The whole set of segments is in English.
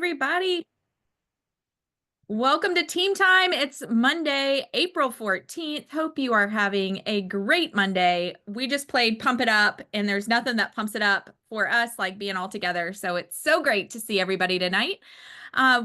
Everybody. Welcome to Team Time. It's Monday, April 14th. Hope you are having a great Monday. We just played Pump It Up, and there's nothing that pumps it up for us like being all together. So it's so great to see everybody tonight.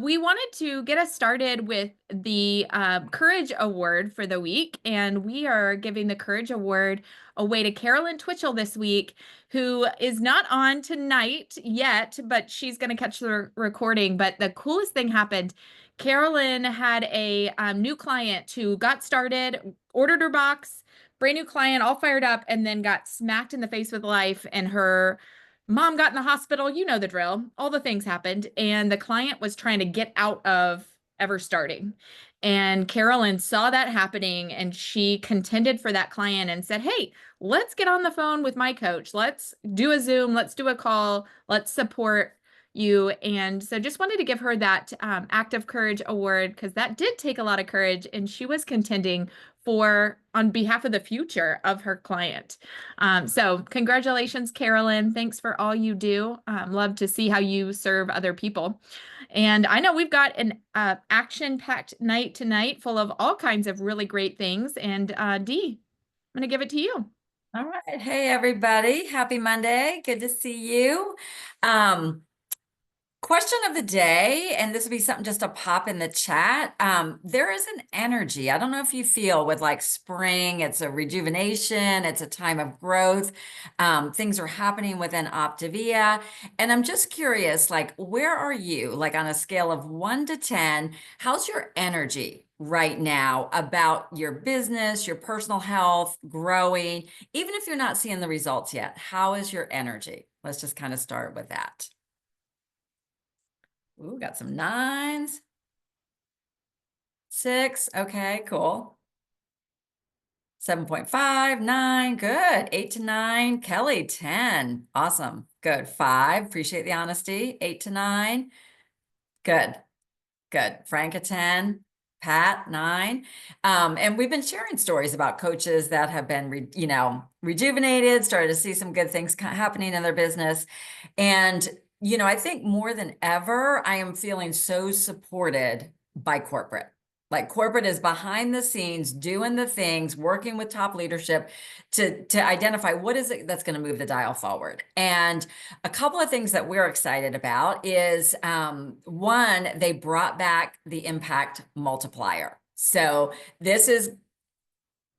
We wanted to get us started with the Courage Award for the week, and we are giving the Courage Award away to Carolyn Twitchell this week, who is not on tonight yet, but she's going to catch the recording. But the coolest thing happened. Carolyn had a new client who got started, ordered her box, brand new client, all fired up, and then got smacked in the face with life. And her mom got in the hospital. You know the drill. All the things happened. And the client was trying to get out of ever starting. And Carolyn saw that happening and she contended for that client and said, "Hey, let's get on the phone with my coach. Let's do a Zoom. Let's do a call. Let's support you." And so just wanted to give her that Act of Courage award because that did take a lot of courage and she was contending on behalf of the future of her client. So congratulations, Carolyn. Thanks for all you do. Love to see how you serve other people. And I know we've got an action-packed night tonight full of all kinds of really great things. And Dee, I'm going to give it to you. All right. Hey, everybody. Happy Monday. Good to see you. Question of the day, and this would be something just to pop in the chat. There is an energy. I don't know if you feel with like spring, it's a rejuvenation, it's a time of growth. Things are happening within Optavia. And I'm just curious, like, where are you? Like on a scale of 1 to 10, how's your energy right now about your business, your personal health, growing? Even if you're not seeing the results yet, how is your energy? Let's just kind of start with that. Ooh, got some 9s. 6, okay, cool. 7.5, 9, good. 8 to 9, Kelly, 10, awesome, good. 5, appreciate the honesty. 8 to 9, good, good. Frank, a 10, Pat, 9. And we've been sharing stories about coaches that have been, rejuvenated, started to see some good things happening in their business. And I think more than ever, I am feeling so supported by corporate. Like corporate is behind the scenes doing the things, working with top leadership to identify what is it that's going to move the dial forward. And a couple of things that we're excited about is one, they brought back the impact multiplier. So this is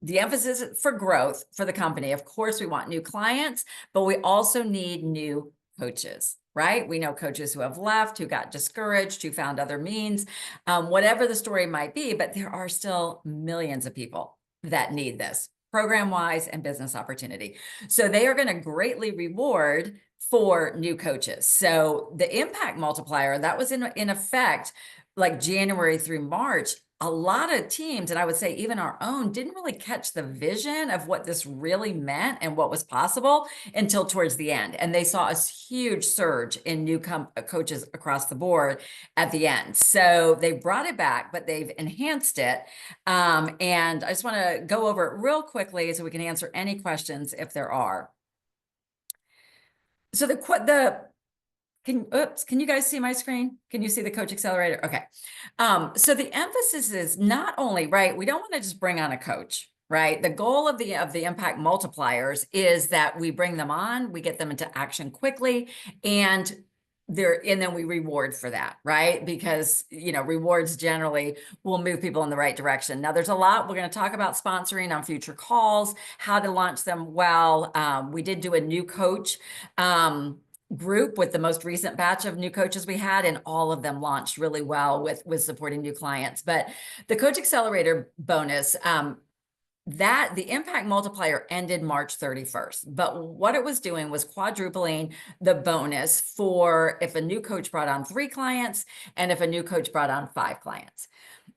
the emphasis for growth for the company. Of course, we want new clients, but we also need new coaches, right? We know coaches who have left, who got discouraged, who found other means, whatever the story might be, but there are still millions of people that need this program-wise and business opportunity. So they are going to greatly reward for new coaches. So the impact multiplier, that was in effect like January through March. A lot of teams, and I would say even our own, didn't really catch the vision of what this really meant and what was possible until towards the end. And they saw a huge surge in new coaches across the board at the end. So they brought it back, but they've enhanced it. And I just want to go over it real quickly so we can answer any questions if there are. So can you guys see my screen? Can you see the Coach Accelerator? Okay. So the emphasis is not only, right, we don't want to just bring on a coach, right? The goal of the impact multipliers is that we bring them on, we get them into action quickly, and then we reward for that, right? Because, rewards generally will move people in the right direction. Now, there's a lot we're going to talk about sponsoring on future calls, how to launch them well. We did do a new coach group with the most recent batch of new coaches we had, and all of them launched really well with supporting new clients. But the Coach Accelerator bonus, the impact multiplier ended March 31st, but what it was doing was quadrupling the bonus for if a new coach brought on 3 clients and if a new coach brought on 5 clients.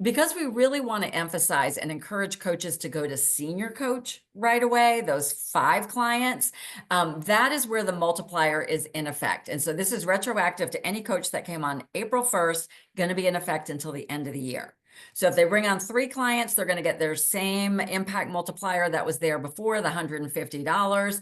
Because we really want to emphasize and encourage coaches to go to senior coach right away, those 5 clients, that is where the multiplier is in effect. And so this is retroactive to any coach that came on April 1st, going to be in effect until the end of the year. So if they bring on 3 clients, they're going to get their same impact multiplier that was there before, the $150.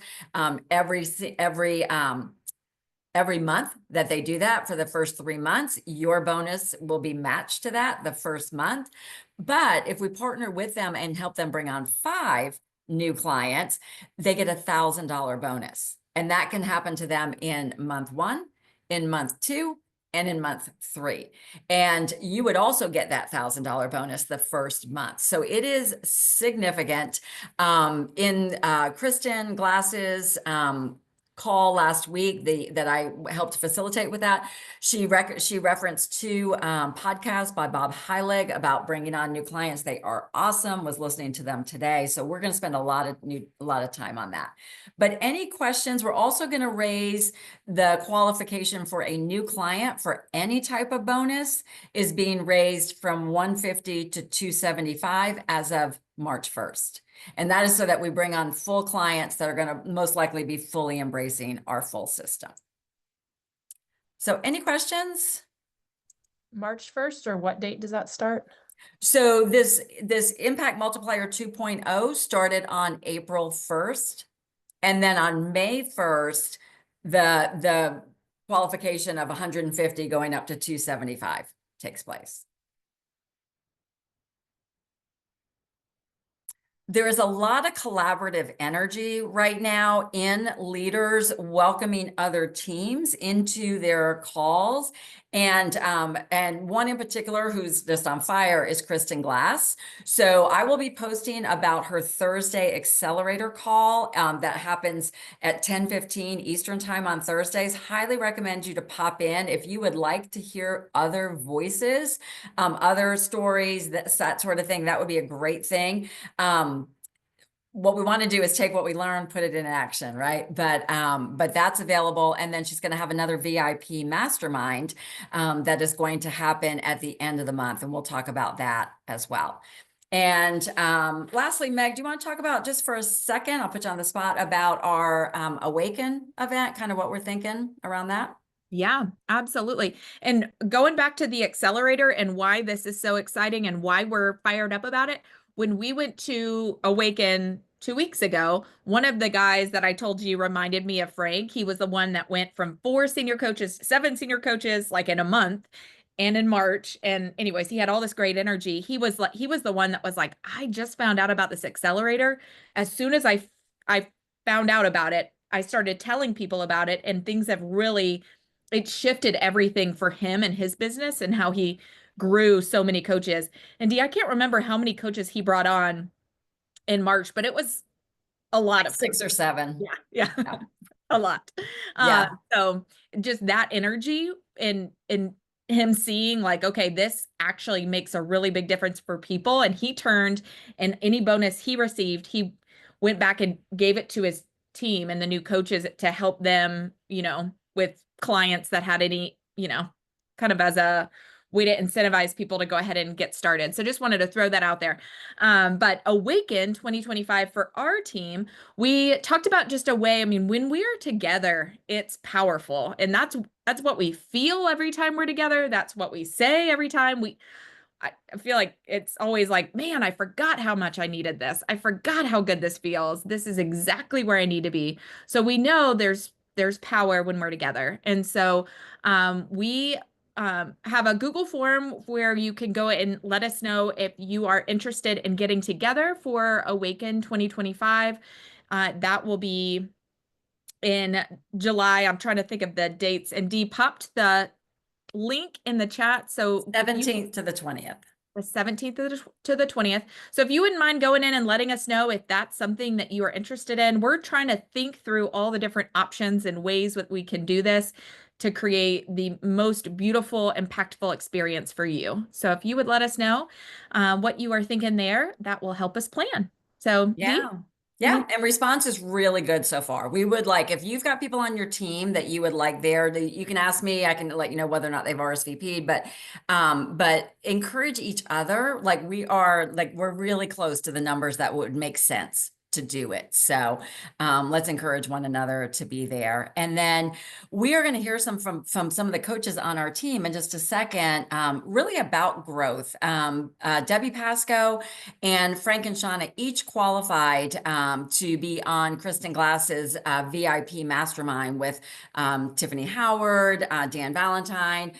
every month that they do that for the first 3 months, your bonus will be matched to that the first month. But if we partner with them and help them bring on 5 new clients, they get $1,000 bonus. And that can happen to them in month 1, in month 2, and in month 3. And you would also get that $1,000 bonus the first month. So it is significant. In Kristen Glass's call last week that I helped facilitate with that, she referenced 2 podcasts by Bob Heilig about bringing on new clients. They are awesome. Was listening to them today, so we're going to spend a lot of time on that. But any questions? We're also going to raise the qualification for a new client for any type of bonus is being raised from 150 to 275 as of March 1st. And that is so that we bring on full clients that are going to most likely be fully embracing our full system. So any questions? March 1st, or what date does that start? So this Impact Multiplier 2.0 started on April 1st. And then on May 1st, the qualification of 150 going up to 275 takes place. There is a lot of collaborative energy right now in leaders welcoming other teams into their calls. And one in particular who's just on fire is Kristen Glass. So I will be posting about her Thursday accelerator call that happens at 10:15 Eastern time on Thursdays. Highly recommend you to pop in if you would like to hear other voices, other stories, that sort of thing. That would be a great thing. What we want to do is take what we learn, put it in action, right? But that's available. And then she's going to have another VIP mastermind that is going to happen at the end of the month. And we'll talk about that as well. And lastly, Meg, do you want to talk about just for a second, I'll put you on the spot, about our Awaken event, kind of what we're thinking around that? Yeah, absolutely. And going back to the accelerator and why this is so exciting and why we're fired up about it. When we went to Awaken 2 weeks ago, one of the guys that I told you reminded me of Frank. He was the one that went from 4 senior coaches, 7 senior coaches, like in a month and in March. And anyways, he had all this great energy. He was the one that was like, I just found out about this accelerator. As soon as I found out about it, I started telling people about it, and things have really, it shifted everything for him and his business and how he grew so many coaches. And Dee, I can't remember how many coaches he brought on in March, but it was a lot of 6 or 7. Yeah. A lot. Yeah. So just that energy and him seeing like, okay, this actually makes a really big difference for people. And he turned, and any bonus he received, he went back and gave it to his team and the new coaches to help them, with clients that had any, kind of as a way to incentivize people to go ahead and get started. So just wanted to throw that out there. But Awaken 2025 for our team, we talked about just a way, when we are together, it's powerful. And that's what we feel every time we're together. That's what we say every time I feel like it's always like, man, I forgot how much I needed this. I forgot how good this feels. This is exactly where I need to be. So we know there's power when we're together. And so we have a Google form where you can go and let us know if you are interested in getting together for Awaken 2025. That will be in July. I'm trying to think of the dates, and Dee popped the link in the chat. So 17th to the 20th. The 17th to the 20th. So if you wouldn't mind going in and letting us know if that's something that you are interested in, we're trying to think through all the different options and ways that we can do this to create the most beautiful, impactful experience for you. So if you would let us know what you are thinking there, that will help us plan. So Dee? Yeah. And response is really good so far. We would like, if you've got people on your team that you would like there, you can ask me, I can let you know whether or not they've RSVP'd, but encourage each other. Like we're really close to the numbers that would make sense to do it. So let's encourage one another to be there. And then we are going to hear from some of the coaches on our team in just a second, really about growth. Debbie Pasco and Frank and Shauna each qualified to be on Kristen Glass's VIP mastermind with Tiffany Howard, Dan Valentine,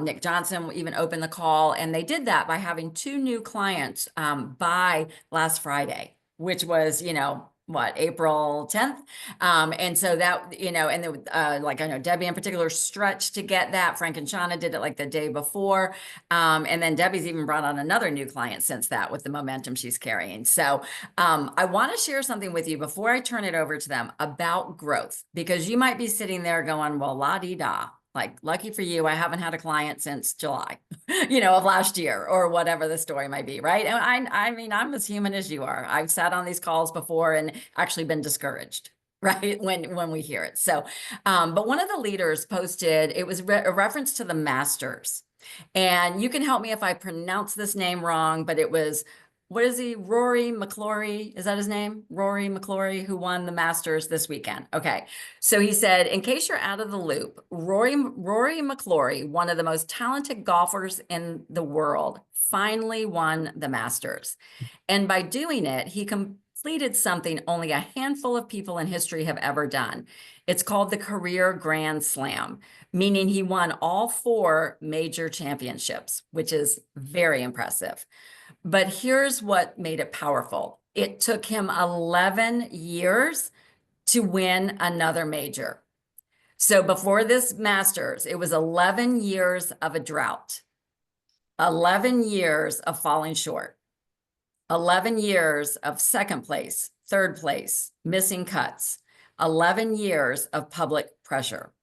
Nick Johnson even opened the call. And they did that by having 2 new clients by last Friday, which was, what, April 10th. And so that, and then, like I know Debbie in particular stretched to get that. Frank and Shauna did it like the day before. And then Debbie's even brought on another new client since that with the momentum she's carrying. So I want to share something with you before I turn it over to them about growth, because you might be sitting there going, well, la-di-da. Like, lucky for you, I haven't had a client since July, of last year, or whatever the story might be, right? And I mean, I'm as human as you are. I've sat on these calls before and actually been discouraged, right? When we hear it. So, but one of the leaders posted, it was a reference to the Masters. And you can help me if I pronounce this name wrong, but it was, what is he? Rory McIlroy, is that his name? Rory McIlroy, who won the Masters this weekend. Okay. So he said, in case you're out of the loop, Rory McIlroy, one of the most talented golfers in the world, finally won the Masters. And by doing it, he completed something only a handful of people in history have ever done. It's called the Career Grand Slam, meaning he won all 4 major championships, which is very impressive. But here's what made it powerful. It took him 11 years to win another major. So before this Masters, it was 11 years of a drought, 11 years of falling short, 11 years of second place, third place, missing cuts, 11 years of public pressure.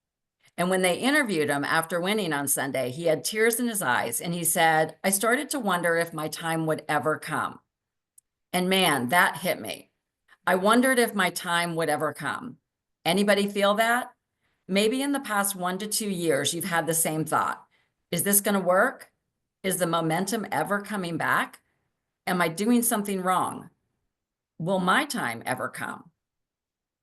And when they interviewed him after winning on Sunday, he had tears in his eyes and he said, I started to wonder if my time would ever come. And man, that hit me. I wondered if my time would ever come. Anybody feel that? Maybe in the past 1 to 2 years, you've had the same thought. Is this going to work? Is the momentum ever coming back? Am I doing something wrong? Will my time ever come?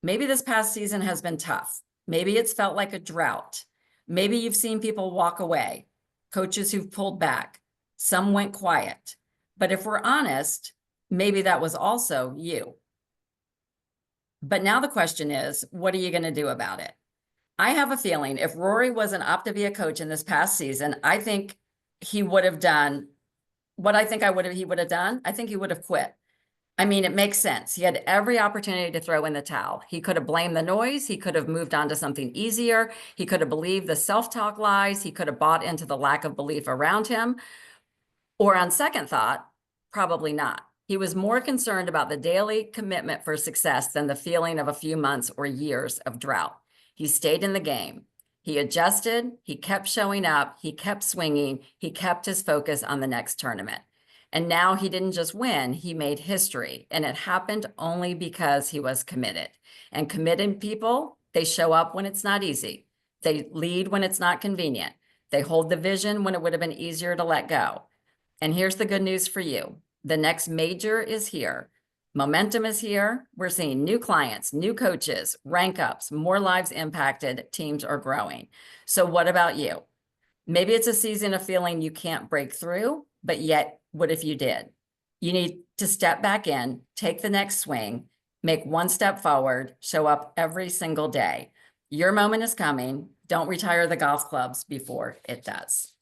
Maybe this past season has been tough. Maybe it's felt like a drought. Maybe you've seen people walk away, coaches who've pulled back. Some went quiet. But if we're honest, maybe that was also you. But now the question is, what are you going to do about it? I have a feeling if Rory wasn't up to be a coach in this past season, I think he would have done what I think he would have done. I think he would have quit. I mean, it makes sense. He had every opportunity to throw in the towel. He could have blamed the noise. He could have moved on to something easier. He could have believed the self-talk lies. He could have bought into the lack of belief around him. Or on second thought, probably not. He was more concerned about the daily commitment for success than the feeling of a few months or years of drought. He stayed in the game. He adjusted. He kept showing up. He kept swinging. He kept his focus on the next tournament. And now he didn't just win, he made history. And it happened only because he was committed. And committed people, they show up when it's not easy. They lead when it's not convenient. They hold the vision when it would have been easier to let go. And here's the good news for you. The next major is here. Momentum is here. We're seeing new clients, new coaches, rank ups, more lives impacted, teams are growing. So what about you? Maybe it's a season of feeling you can't break through, but yet, what if you did? You need to step back in, take the next swing, make one step forward, show up every single day. Your moment is coming. Don't retire the golf clubs before it does.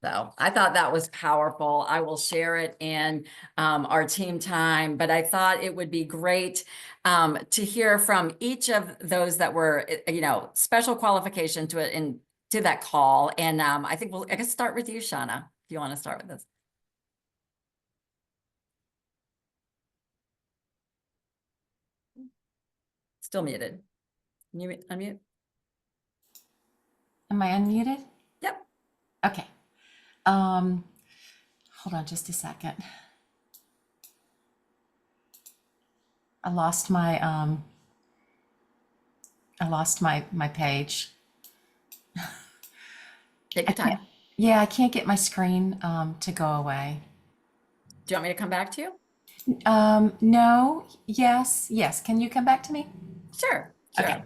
So I thought that was powerful. I will share it in our team time, but I thought it would be great to hear from each of those that were, special qualification to it and to that call. And I think I can start with you, Shauna, if you want to start with this. Still muted. Can you unmute? Am I unmuted? Yep. Okay. Hold on just a second. I lost my page. Take your time. Yeah, I can't get my screen to go away. Do you want me to come back to you? No, yes, yes. Can you come back to me? Sure, sure. Okay.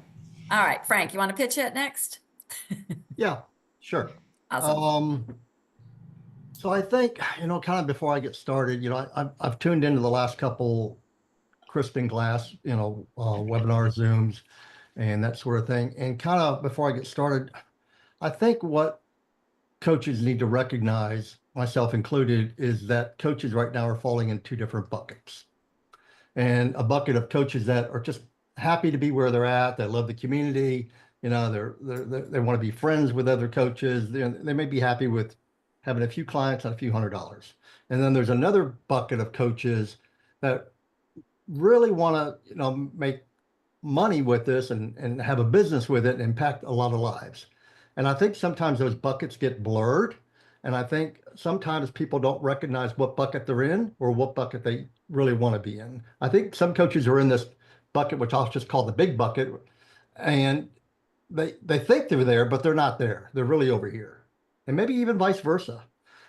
All right, Frank, you want to pitch it next? Yeah, sure. Awesome. So I think, kind of before I get started, I've tuned into the last couple Kristen Glass, webinars, Zooms, and that sort of thing. And kind of before I get started, I think what coaches need to recognize, myself included, is that coaches right now are falling in two different buckets. And a bucket of coaches that are just happy to be where they're at. They love the community. They want to be friends with other coaches. They may be happy with having a few clients and a few $100s. And then there's another bucket of coaches that really want to, make money with this and have a business with it and impact a lot of lives. And I think sometimes those buckets get blurred. And I think sometimes people don't recognize what bucket they're in or what bucket they really want to be in. I think some coaches are in this bucket, which I'll just call the big bucket, and they think they're there, but they're not there. They're really over here. And maybe even vice versa.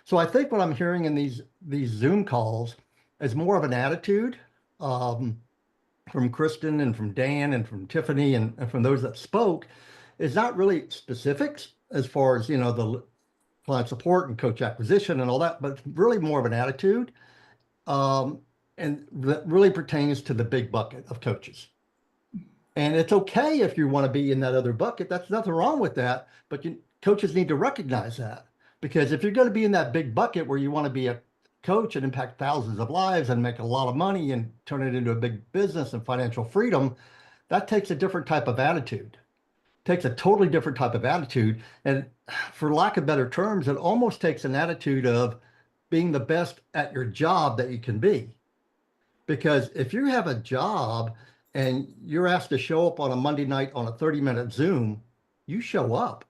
So I think what I'm hearing in these Zoom calls is more of an attitude from Kristen and from Dan and from Tiffany and from those that spoke, is not really specifics as far as, the client support and coach acquisition and all that, but it's really more of an attitude. And that really pertains to the big bucket of coaches. And it's okay if you want to be in that other bucket. That's nothing wrong with that. But coaches need to recognize that, because if you're going to be in that big bucket where you want to be a coach and impact thousands of lives and make a lot of money and turn it into a big business and financial freedom, that takes a different type of attitude. Takes a totally different type of attitude. And for lack of better terms, it almost takes an attitude of being the best at your job that you can be. Because if you have a job and you're asked to show up on a Monday night on a 30-minute Zoom, you show up.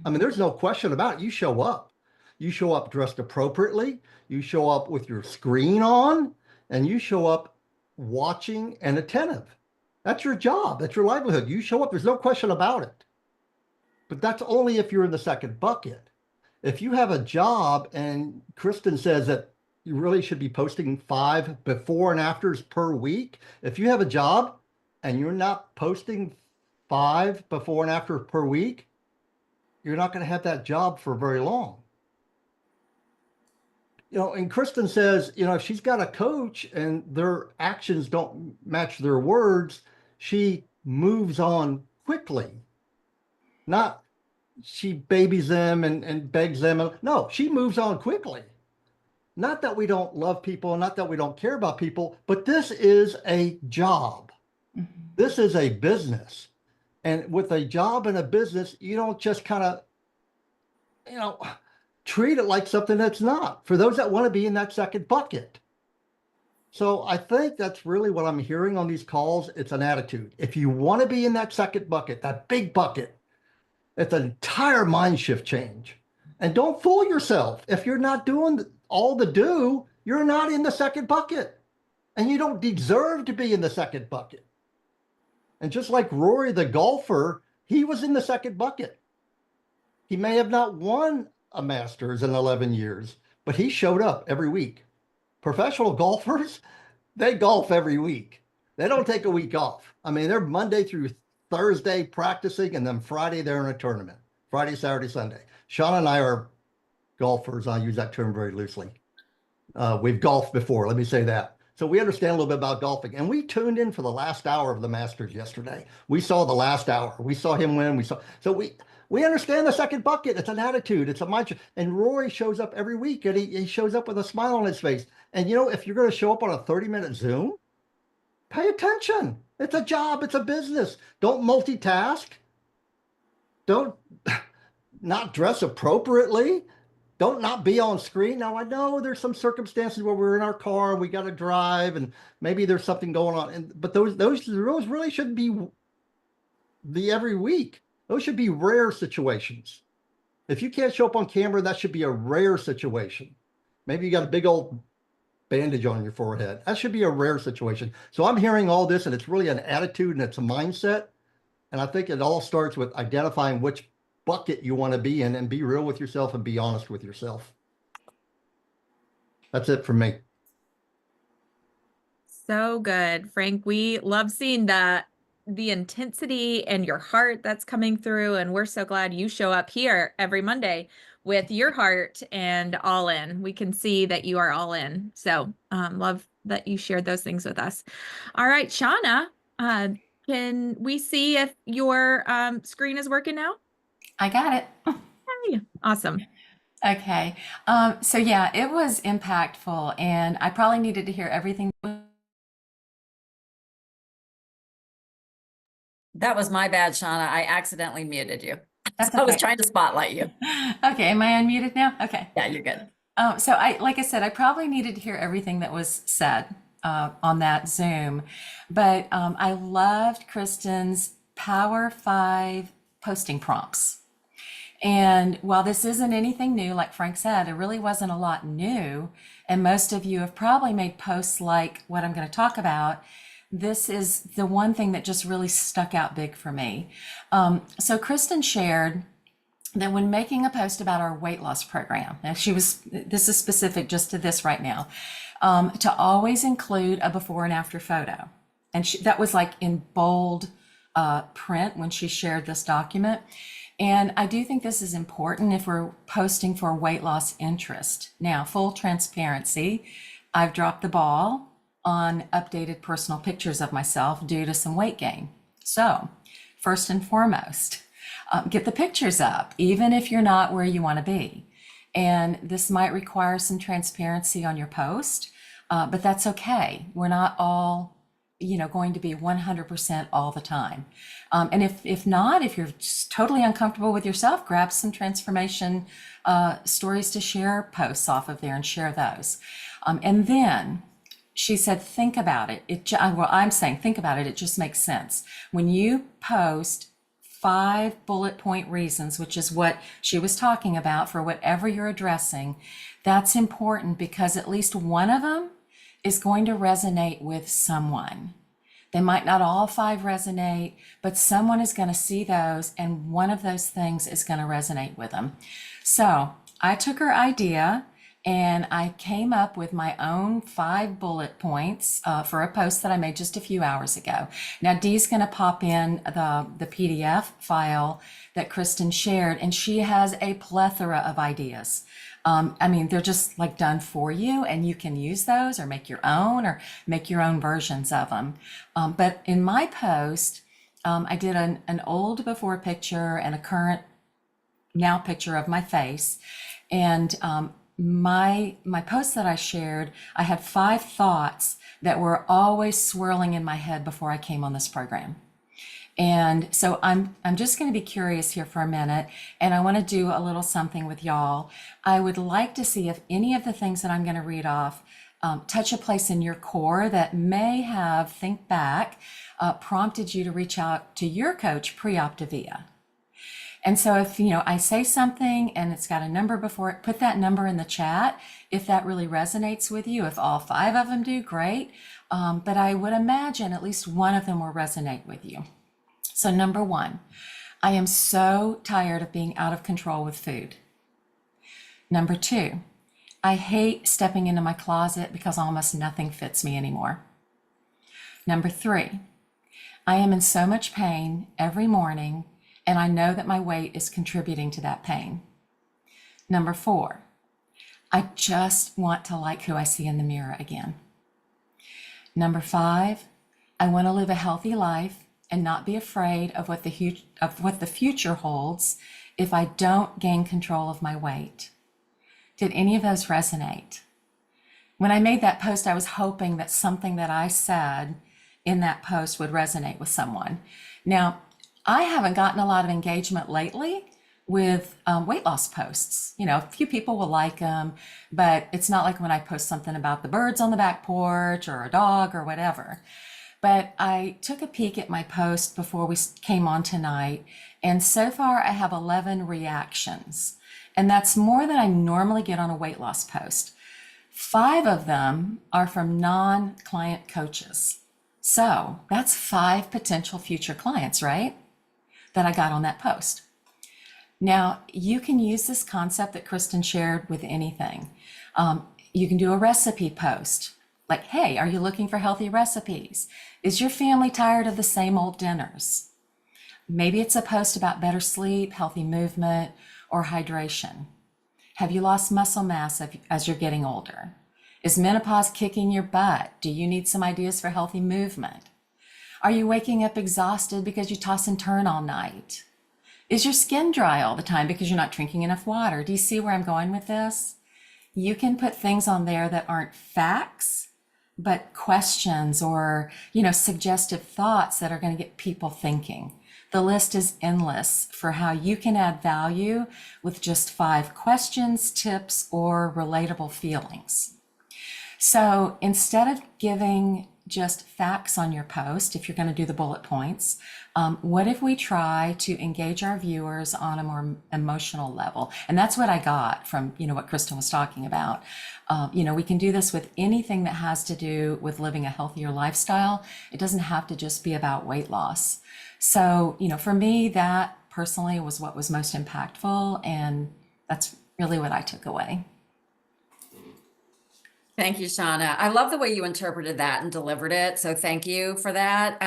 I mean, there's no question about it. You show up. You show up dressed appropriately. You show up with your screen on, and you show up watching and attentive. That's your job. That's your livelihood. You show up. There's no question about it. But that's only if you're in the second bucket. If you have a job and Kristen says that you really should be posting 5 before and afters per week. If you have a job and you're not posting 5 before and after per week, you're not going to have that job for very long. And Kristen says, if she's got a coach and their actions don't match their words, she moves on quickly. Not she babies them and begs them. No, she moves on quickly. Not that we don't love people, not that we don't care about people, but this is a job. This is a business. And with a job and a business, you don't just kind of, treat it like something that's not, for those that want to be in that second bucket. So I think that's really what I'm hearing on these calls. It's an attitude. If you want to be in that second bucket, that big bucket, it's an entire mind shift change. And don't fool yourself. If you're not doing all the do, you're not in the second bucket. And you don't deserve to be in the second bucket. And just like Rory, the golfer, he was in the second bucket. He may have not won a Masters in 11 years, but he showed up every week. Professional golfers, they golf every week. They don't take a week off. I mean, they're Monday through Thursday practicing, and then Friday they're in a tournament. Friday, Saturday, Sunday. Sean and I are golfers. I use that term very loosely. We've golfed before, let me say that. So we understand a little bit about golfing, and we tuned in for the last hour of the Masters yesterday. We saw the last hour. We saw him win. So we understand the second bucket. It's an attitude. It's a mindset. And Rory shows up every week, and he shows up with a smile on his face. And if you're going to show up on a 30-minute Zoom, pay attention. It's a job. It's a business. Don't multitask. Don't not dress appropriately. Don't not be on screen. Now, I know there's some circumstances where we're in our car and we got to drive and maybe there's something going on. But those really shouldn't be the every week. Those should be rare situations. If you can't show up on camera, that should be a rare situation. Maybe you got a big old bandage on your forehead. That should be a rare situation. So I'm hearing all this, and it's really an attitude and it's a mindset. And I think it all starts with identifying which bucket you want to be in and be real with yourself and be honest with yourself. That's it for me. So good, Frank. We love seeing the intensity and your heart that's coming through, and we're so glad you show up here every Monday with your heart and all in. We can see that you are all in. So love that you shared those things with us. All right, Shauna, can we see if your screen is working now? I got it. Hey, awesome. Okay. So yeah, it was impactful, and I probably needed to hear everything. That was my bad, Shauna. I accidentally muted you. That's I was okay. trying to spotlight you. Okay, am I unmuted now? Okay. Yeah, you're good. So like I said, I probably needed to hear everything that was said on that Zoom, but I loved Kristen's Power 5 posting prompts. And while this isn't anything new, like Frank said, there really wasn't a lot new. And most of you have probably made posts like what I'm going to talk about. This is the one thing that just really stuck out big for me. So Kristen shared that when making a post about our weight loss program, now this is specific just to this right now, to always include a before and after photo. And that was like in bold print when she shared this document. And I do think this is important if we're posting for weight loss interest. Now, full transparency, I've dropped the ball on updated personal pictures of myself due to some weight gain. So, first and foremost, get the pictures up, even if you're not where you want to be. And this might require some transparency on your post, but that's okay. We're not all going to be 100% all the time. And if not, if you're just totally uncomfortable with yourself, grab some transformation stories to share posts off of there and share those. And then she said, think about it. I'm saying, think about it. It just makes sense. When you post 5 bullet point reasons, which is what she was talking about for whatever you're addressing, that's important because at least one of them is going to resonate with someone. They might not all 5 resonate, but someone is going to see those and one of those things is going to resonate with them. So I took her idea and I came up with my own 5 bullet points for a post that I made just a few hours ago. Now Dee's going to pop in the PDF file that Kristen shared, and she has a plethora of ideas. They're just like done for you, and you can use those or make your own versions of them. But in my post, I did an old before picture and a current now picture of my face. And my post that I shared, I had 5 thoughts that were always swirling in my head before I came on this program. And so I'm just going to be curious here for a minute, and I want to do a little something with y'all. I would like to see if any of the things that I'm going to read off touch a place in your core that may have, think back, prompted you to reach out to your coach pre-Optavia. And so if, I say something and it's got a number before it, put that number in the chat. If that really resonates with you, if all 5 of them do, great. But I would imagine at least one of them will resonate with you. So number 1, I am so tired of being out of control with food. Number 2, I hate stepping into my closet because almost nothing fits me anymore. Number 3, I am in so much pain every morning, and I know that my weight is contributing to that pain. Number 4, I just want to like who I see in the mirror again. Number 5, I want to live a healthy life and not be afraid of what the future holds if I don't gain control of my weight. Did any of those resonate? When I made that post, I was hoping that something that I said in that post would resonate with someone. Now, I haven't gotten a lot of engagement lately with weight loss posts. A few people will like them, but it's not like when I post something about the birds on the back porch or a dog or whatever. But I took a peek at my post before we came on tonight, and so far I have 11 reactions. And that's more than I normally get on a weight loss post. 5 of them are from non-client coaches. So that's 5 potential future clients, right? That I got on that post. Now, you can use this concept that Kristen shared with anything. You can do a recipe post. Like, hey, are you looking for healthy recipes? Is your family tired of the same old dinners? Maybe it's a post about better sleep, healthy movement, or hydration. Have you lost muscle mass as you're getting older? Is menopause kicking your butt? Do you need some ideas for healthy movement? Are you waking up exhausted because you toss and turn all night? Is your skin dry all the time because you're not drinking enough water? Do you see where I'm going with this? You can put things on there that aren't facts, but questions or, suggestive thoughts that are going to get people thinking. The list is endless for how you can add value with just 5 questions, tips, or relatable feelings. So instead of giving just facts on your post, if you're going to do the bullet points, what if we try to engage our viewers on a more emotional level? And that's what I got from, what Kristen was talking about. We can do this with anything that has to do with living a healthier lifestyle. It doesn't have to just be about weight loss. So, for me, that personally was what was most impactful. And that's really what I took away. Thank you, Shauna. I love the way you interpreted that and delivered it. So thank you for that.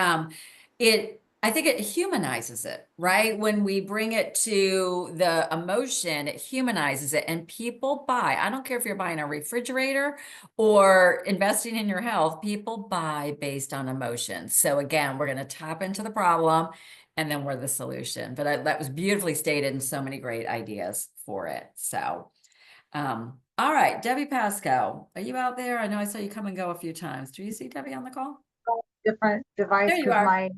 I think it humanizes it, right? When we bring it to the emotion, it humanizes it, and people buy. I don't care if you're buying a refrigerator or investing in your health, people buy based on emotion. So again, we're going to tap into the problem and then we're the solution. But that was beautifully stated and so many great ideas for it. So, all right, Debbie Pasco, are you out there? I know I saw you come and go a few times. Do you see Debbie on the call? Different device There you because are. my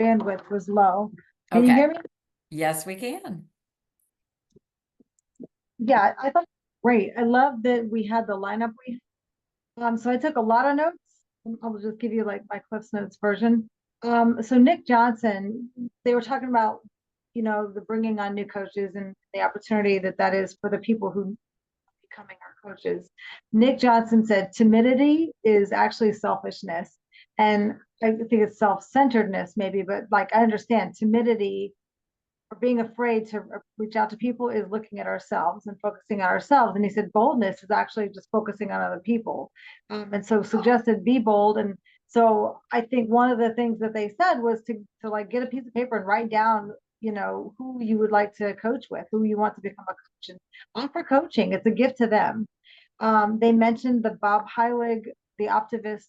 bandwidth was low. Can you Okay. hear me? Yes, we can. Yeah, I thought great. I love that we had the lineup so I took a lot of notes. I'll just give you like my Cliff's Notes version. So Nick Johnson, they were talking about, the bringing on new coaches and the opportunity that is for the people who are becoming our coaches. Nick Johnson said timidity is actually selfishness. And I think it's self-centeredness maybe, but like I understand timidity or being afraid to reach out to people is looking at ourselves and focusing on ourselves. And he said boldness is actually just focusing on other people. And so suggested be bold. And so I think one of the things that they said was to like get a piece of paper and write down, who you would like to coach with, who you want to become a coach, and offer coaching. It's a gift to them. They mentioned the Bob Heilig, the Optivist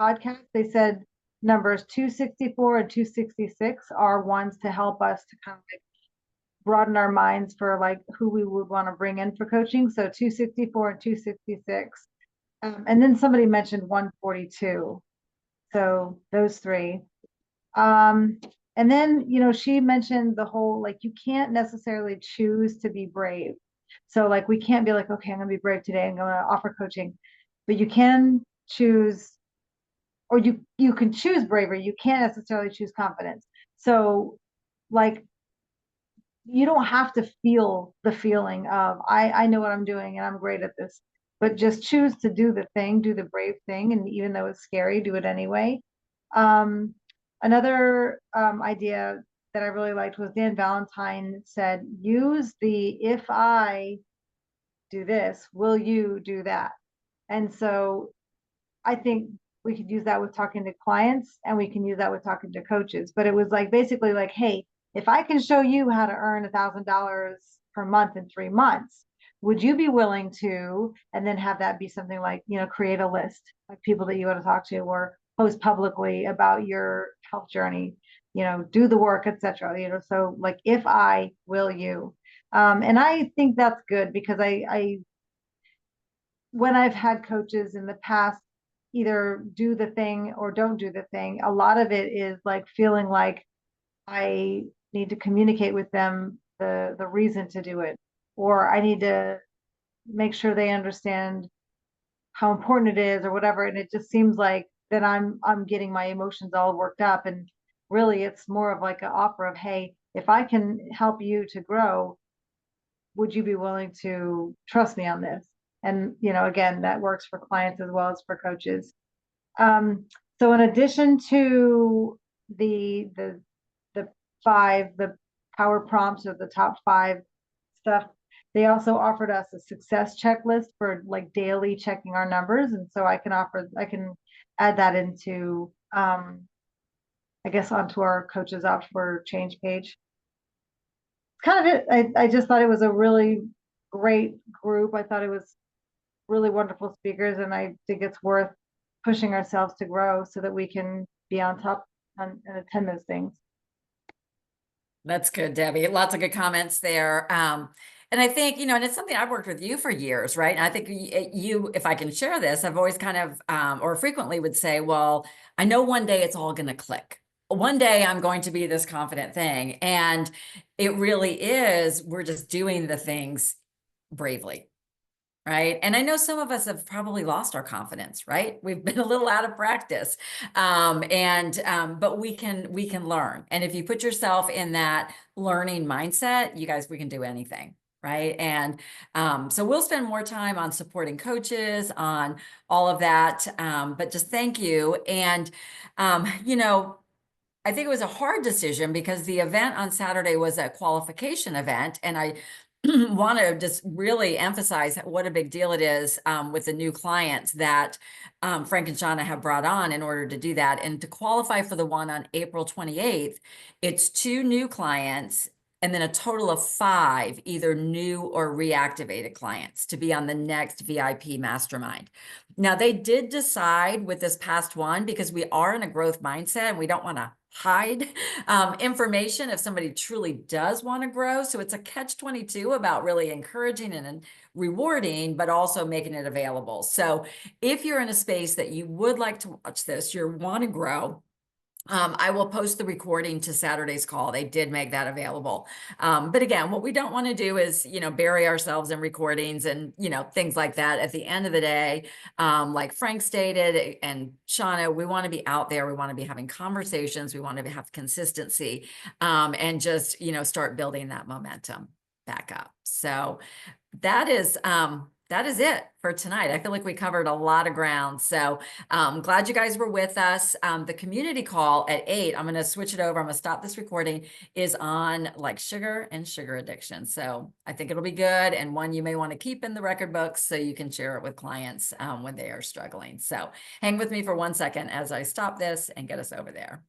podcast. They said numbers 264 and 266 are ones to help us to kind of like broaden our minds for like who we would want to bring in for coaching. So 264 and 266. And then somebody mentioned 142. So those 3. And then, she mentioned the whole, like, you can't necessarily choose to be brave. So like, we can't be like, okay, I'm going to be brave today. I'm going to offer coaching, but you can choose, or you can choose bravery. You can't necessarily choose confidence. So like, you don't have to feel the feeling of, I know what I'm doing and I'm great at this, but just choose to do the thing, do the brave thing. And even though it's scary, do it anyway. Another idea that I really liked was Dan Valentine said, use the, if I do this, will you do that? And so I think we could use that with talking to clients, and we can use that with talking to coaches. But it was like basically like, hey, if I can show you how to earn $1,000 per month in 3 months, would you be willing to? And then have that be something like, create a list of people that you want to talk to, or post publicly about your health journey, do the work, etc. So like, if I, will you? And I think that's good because I when I've had coaches in the past either do the thing or don't do the thing, a lot of it is like feeling like I need to communicate with them the reason to do it, or I need to make sure they understand how important it is or whatever. And it just seems like that I'm getting my emotions all worked up. And really it's more of like an offer of, hey, if I can help you to grow, would you be willing to trust me on this? And, again, that works for clients as well as for coaches. So in addition to the 5, the power prompts or the top 5 stuff, They also offered us a success checklist for like daily checking our numbers. And so I can add that into, I guess onto our coaches opt for change page. Kind of it. I just thought it was a really great group. I thought it was really wonderful speakers, and I think it's worth pushing ourselves to grow so that we can be on top and attend those things. That's good, Debbie. Lots of good comments there. And I think, you know, and it's something I've worked with you for years, right? And I think you, if I can share this, I've always kind of, or frequently would say, well, I know one day it's all going to click. One day I'm going to be this confident thing. And it really is, we're just doing the things bravely. Right. And I know some of us have probably lost our confidence, right? We've been a little out of practice. But we can learn. And if you put yourself in that learning mindset, you guys, we can do anything. Right. And so we'll spend more time on supporting coaches, on all of that. But just thank you. And, you know, I think it was a hard decision because the event on Saturday was a qualification event. And I want to just really emphasize what a big deal it is with the new clients that Frank and Shauna have brought on in order to do that. And to qualify for the one on April 28th, it's 2 new clients and then a total of 5 either new or reactivated clients to be on the next VIP mastermind. Now, they did decide with this past one, because we are in a growth mindset and we don't want to hide information if somebody truly does want to grow. So it's a catch-22 about really encouraging and rewarding, but also making it available. So if you're in a space that you would like to watch this, you want to grow, I will post the recording to Saturday's call. They did make that available. But again, what we don't want to do is, you know, bury ourselves in recordings and, you know, things like that. At the end of the day, like Frank stated and Shauna, we want to be out there. We want to be having conversations. We want to have consistency and just, you know, start building that momentum back up. So that is it for tonight. I feel like we covered a lot of ground. So glad you guys were with us. The community call at 8, I'm going to switch it over. I'm going to stop this recording, is on like sugar and sugar addiction. So I think it'll be good. And one you may want to keep in the record books so you can share it with clients when they are struggling. So hang with me for 1 second as I stop this and get us over there.